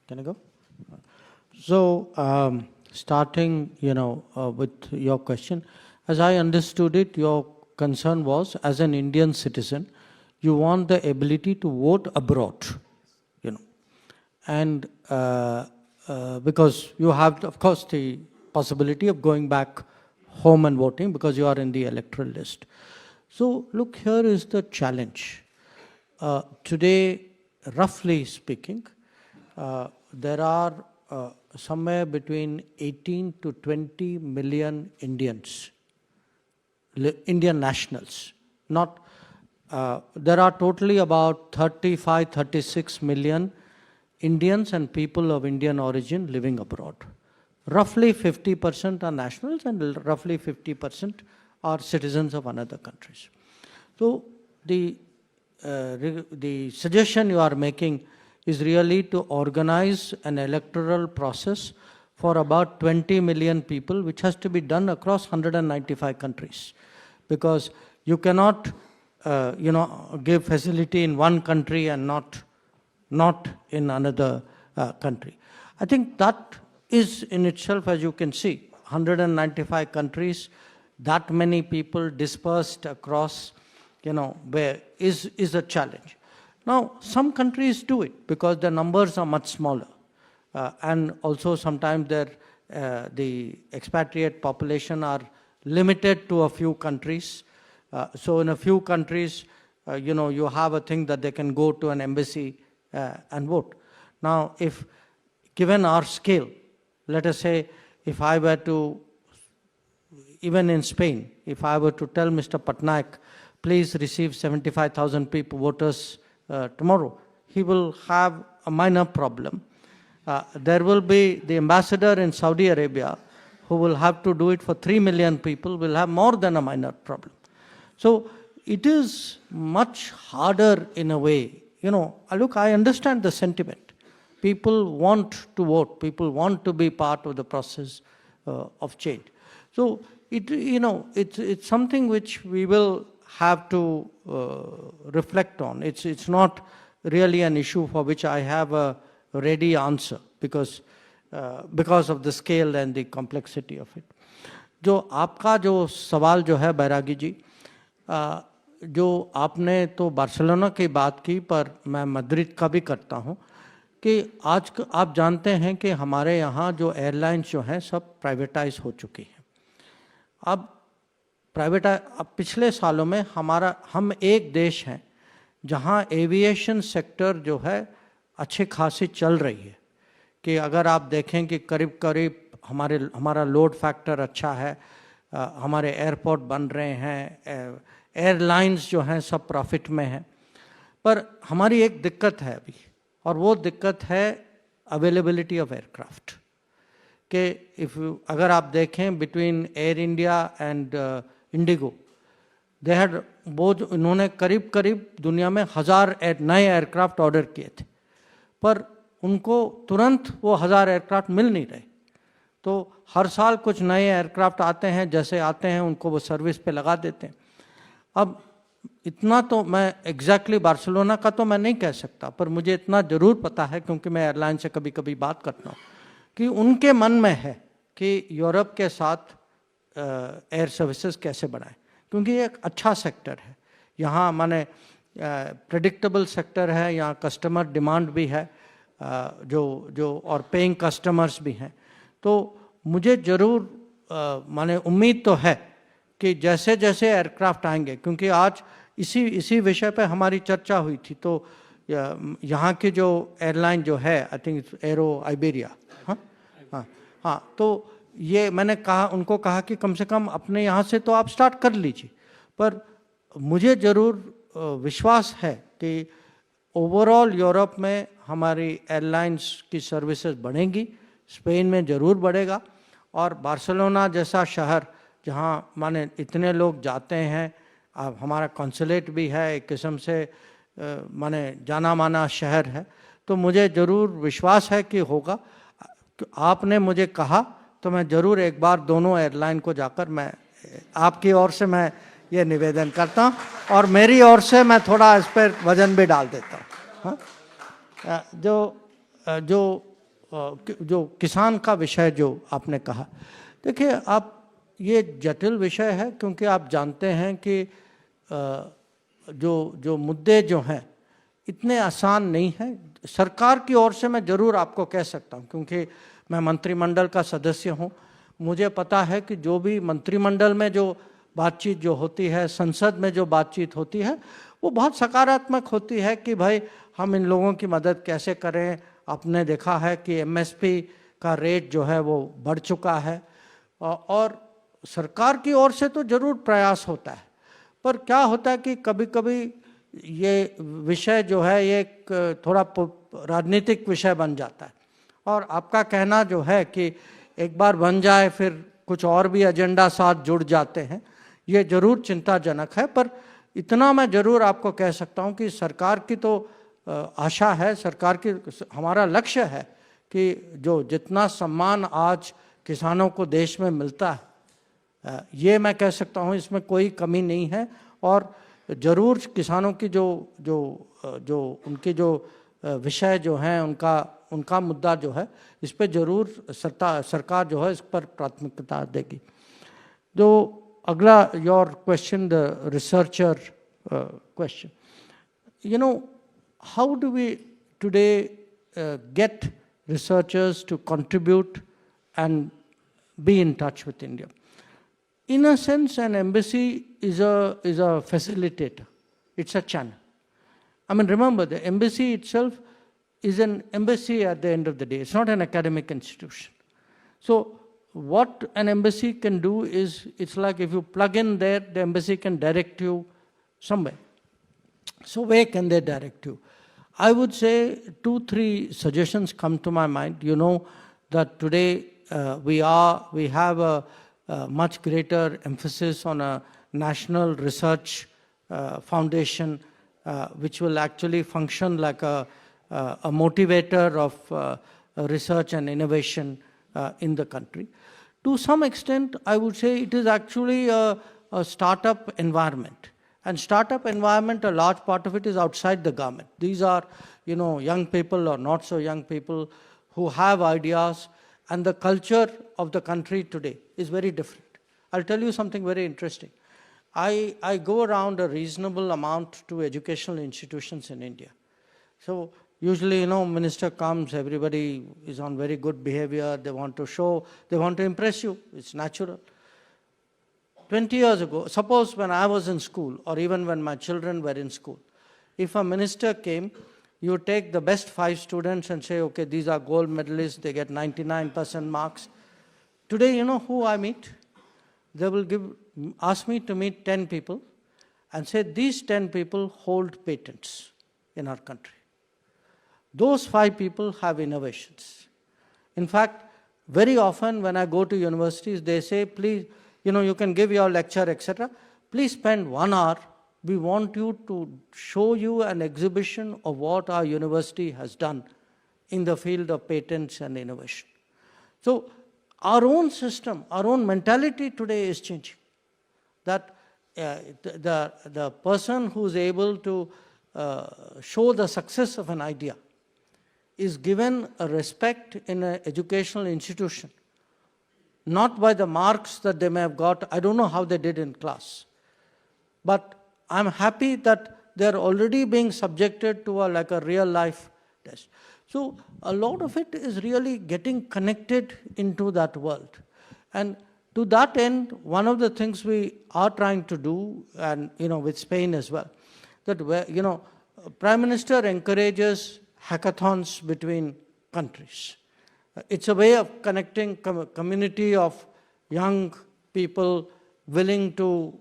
Can I go? So starting, with your question, as I understood it, your concern was as an Indian citizen, you want the ability to vote abroad, and because you have, of course, the possibility of going back home and voting because you are in the electoral list. So look, here is the challenge. Today, roughly speaking, there are somewhere between 18 to 20 million Indians, Indian nationals. Not, there are totally about 35, 36 million Indians and people of Indian origin living abroad. Roughly 50% are nationals and roughly 50% are citizens of another countries. So the suggestion you are making is really to organize an electoral process for about 20 million people, which has to be done across 195 countries. Because you cannot, give facility in one country and not in another country. I think that is in itself, as you can see, 195 countries, that many people dispersed across, where is a challenge. Now, some countries do it because the numbers are much smaller. And also sometimes the expatriate population are limited to a few countries. So in a few countries, you have a thing that they can go to an embassy and vote. Now, if given our scale, let us say if I were to, even in Spain, if I were to tell Mr. Patnaik, please receive 75,000 people, voters tomorrow, he will have a minor problem. There will be the ambassador in Saudi Arabia who will have to do it for 3 million people, will have more than a minor problem. So it is much harder in a way. You know, look, I understand the sentiment. People want to vote. People want to be part of the process of change. So it's something which we will have to reflect on. It's not really an issue for which I have a ready answer because of the scale and the complexity of it. जो आपका जो सवाल जो है बैरागी जी, जो आपने तो Barcelona की बात की, पर मैं मैड्रिड का भी करता हूँ कि आज आप जानते हैं कि हमारे यहाँ जो एयरलाइंस जो हैं सब प्राइवेटाइज हो चुकी हैं. अब पिछले सालों में हम एक देश हैं जहाँ एविएशन सेक्टर जो है अच्छी खासी चल रही है, कि अगर आप देखें कि करीब करीब हमारा लोड फैक्टर अच्छा है, हमारे एयरपोर्ट बन रहे हैं, एयरलाइंस जो हैं सब प्रॉफिट में हैं. पर हमारी एक दिक्कत है अभी, और वो दिक्कत है अवेलेबिलिटी ऑफ एयरक्राफ्ट. कि अगर आप देखें between air India and Indigo, इन्होंने करीब करीब दुनिया में 1000 नए एयरक्राफ्ट ऑर्डर किए थे, पर उनको तुरंत वो 1000 एयरक्राफ्ट मिल नहीं रहे. तो हर साल कुछ नए एयरक्राफ्ट आते हैं, जैसे आते हैं उनको वो सर्विस पे लगा देते हैं. अब इतना तो मैं एग्जैक्टली बार्सिलोना का तो मैं नहीं कह सकता, पर मुझे इतना ज़रूर पता है क्योंकि मैं एयरलाइन से कभी कभी बात करता हूँ कि उनके मन में है कि यूरोप के साथ एयर सर्विसेज कैसे बढ़ाएं, क्योंकि ये एक अच्छा सेक्टर है. यहाँ माने प्रेडिक्टेबल सेक्टर है, यहाँ कस्टमर डिमांड भी है, जो और पेइंग कस्टमर्स भी हैं. तो मुझे ज़रूर माने उम्मीद तो है कि जैसे जैसे एयरक्राफ्ट आएंगे, क्योंकि आज इसी विषय पे हमारी चर्चा हुई थी, तो यहाँ की जो एयरलाइन जो है, आई थिंक एरो आइबेरिया, हाँ, तो ये मैंने उनको कहा कि कम से कम अपने यहाँ से तो आप स्टार्ट कर लीजिए. पर मुझे ज़रूर विश्वास है कि ओवरऑल यूरोप में हमारी एयरलाइंस की सर्विसेज बढ़ेंगी, स्पेन में ज़रूर बढ़ेगा, और बार्सिलोना जैसा शहर जहाँ माने इतने लोग जाते हैं, अब हमारा कॉन्सुलेट भी है, एक किस्म से माने जाना माना शहर है, तो मुझे ज़रूर विश्वास है कि होगा. आपने मुझे कहा तो मैं ज़रूर एक बार दोनों एयरलाइन को जाकर मैं आपकी ओर से मैं ये निवेदन करता हूँ, और मेरी ओर से मैं थोड़ा इस पर वजन भी डाल देता हूँ. हाँ, जो किसान का विषय जो आपने कहा, देखिए आप, ये जटिल विषय है, क्योंकि आप जानते हैं कि जो मुद्दे जो हैं इतने आसान नहीं हैं. सरकार की ओर से मैं ज़रूर आपको कह सकता हूँ, क्योंकि मैं मंत्रिमंडल का सदस्य हूँ, मुझे पता है कि जो भी मंत्रिमंडल में जो बातचीत जो होती है, संसद में जो बातचीत होती है, वो बहुत सकारात्मक होती है कि भाई हम इन लोगों की मदद कैसे करें. आपने देखा है कि एमएसपी का रेट जो है वो बढ़ चुका है, और सरकार की ओर से तो ज़रूर प्रयास होता है. पर क्या होता है कि कभी कभी ये विषय जो है ये एक थोड़ा राजनीतिक विषय बन जाता है, और आपका कहना जो है कि एक बार बन जाए फिर कुछ और भी एजेंडा साथ जुड़ जाते हैं, ये ज़रूर चिंताजनक है. पर इतना मैं ज़रूर आपको कह सकता हूँ कि सरकार की तो आशा है, सरकार की हमारा लक्ष्य है कि जो जितना सम्मान आज किसानों को देश में मिलता है, ये मैं कह सकता हूँ इसमें कोई कमी नहीं है. और ज़रूर किसानों की जो उनकी जो विषय जो हैं, उनका मुद्दा जो है, इस पे ज़रूर सरकार जो है इस पर प्राथमिकता देगी. जो अगला your question, the researcher question, you know, how do we today get researchers to contribute and be in touch with India? In a sense, an embassy is a facilitator. It's a channel. I mean, remember, the embassy itself is an embassy at the end of the day. It's not an academic institution. So what an embassy can do is, it's like if you plug in there, the embassy can direct you somewhere. So where can they direct you? I would say 2-3 suggestions come to my mind. You know that today we have a much greater emphasis on a national research foundation, which will actually function like a motivator of research and innovation in the country. To some extent, I would say it is actually a startup environment. And startup environment, a large part of it is outside the government. These are, young people or not so young people who have ideas, and the culture of the country today is very different. I'll tell you something very interesting. I go around a reasonable amount to educational institutions in India. So usually, minister comes, everybody is on very good behavior, they want to show, they want to impress you, it's natural. 20 years ago, suppose when I was in school, or even when my children were in school, if a minister came, you take the best 5 students and say, okay, these are gold medalists, they get 99% marks. Today, you know who I meet? They will ask me to meet 10 people and say, these 10 people hold patents in our country. Those 5 people have innovations. In fact, very often when I go to universities, they say, please, you can give your lecture, etc. Please spend 1 hour. We want you to show you an exhibition of what our university has done in the field of patents and innovation. So our own system, our own mentality today is changing. That the person who's able to show the success of an idea is given a respect in an educational institution, not by the marks that they may have got. I don't know how they did in class. But I'm happy that they're already being subjected to a real life test. So a lot of it is really getting connected into that world. And to that end, one of the things we are trying to do, and with Spain as well, that Prime Minister encourages hackathons between countries. It's a way of connecting community of young people willing to,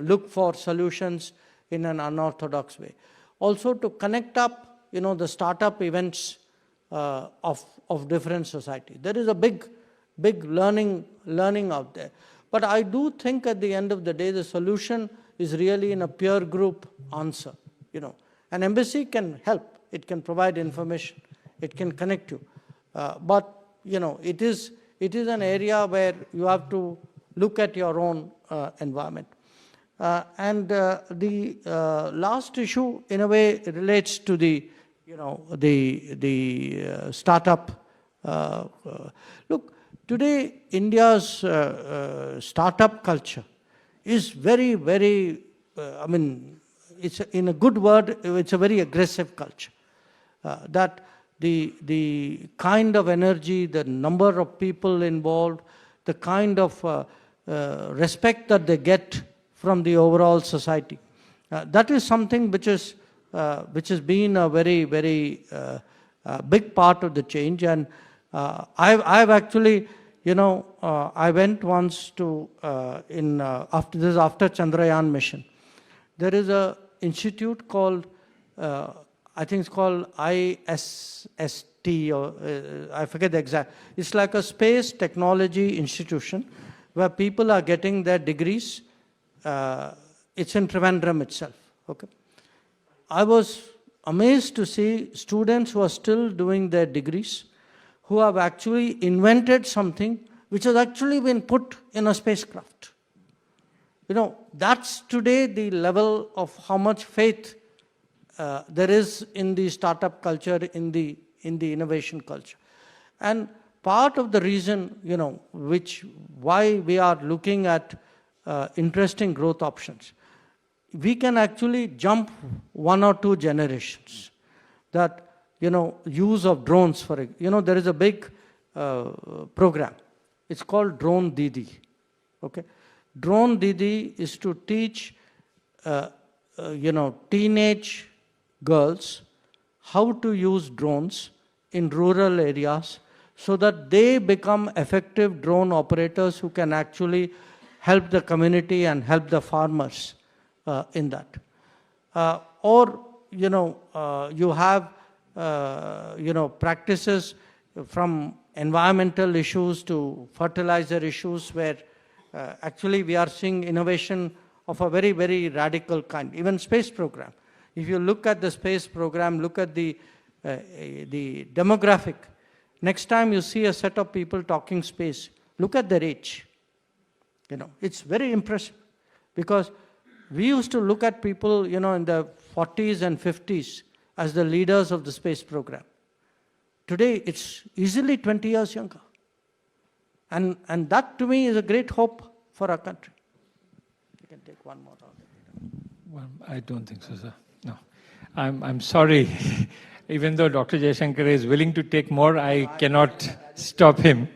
look for solutions in an unorthodox way. Also to connect up, the startup events of different society. There is a big learning out there. But I do think at the end of the day, the solution is really in a peer group answer. An embassy can help. It can provide information. It can connect you. But it is an area where you have to look at your own environment. And the last issue, in a way, relates to the startup. Look, today India's startup culture is very, very. It's in a good word. It's a very aggressive culture. That the kind of energy, the number of people involved, the kind of respect that they get from the overall society. That is something which has been a very, very big part of the change. And I've actually, I went once to, after Chandrayaan mission. There is a institute called, I think it's called ISST, or I forget the exact. It's like a space technology institution where people are getting their degrees. It's in Trivandrum itself. Okay, I was amazed to see students who are still doing their degrees, who have actually invented something which has actually been put in a spacecraft. That's today the level of how much faith there is in the startup culture, in the innovation culture. And part of the reason, why we are looking at interesting growth options, we can actually jump 1 or 2 generations. That, use of drones, there is a big program. It's called Drone Didi. Okay, Drone Didi is to teach, teenage girls how to use drones in rural areas so that they become effective drone operators who can actually help the community and help the farmers in that. Or, you have, practices from environmental issues to fertilizer issues where actually we are seeing innovation of a very, very radical kind. Even space program. If you look at the space program, look at the demographic. Next time you see a set of people talking space, look at their age. It's very impressive because we used to look at people, in the 40s and 50s as the leaders of the space program. Today, it's easily 20 years younger. And that to me is a great hope for our country. You can take one more. Well, I don't think so, sir. No. I'm sorry. Even though Dr. Jaishankar is willing to take more, I cannot stop him.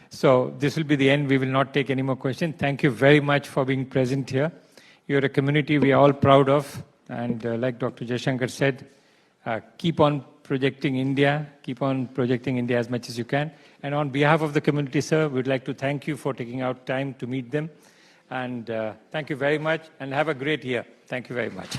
So this will be the end. We will not take any more questions. Thank you very much for being present here. You're a community we are all proud of. And like Dr. Jaishankar said, keep on projecting India. Keep on projecting India as much as you can. And on behalf of the community, sir, we'd like to thank you for taking out time to meet them. And thank you very much. And have a great year. Thank you very much.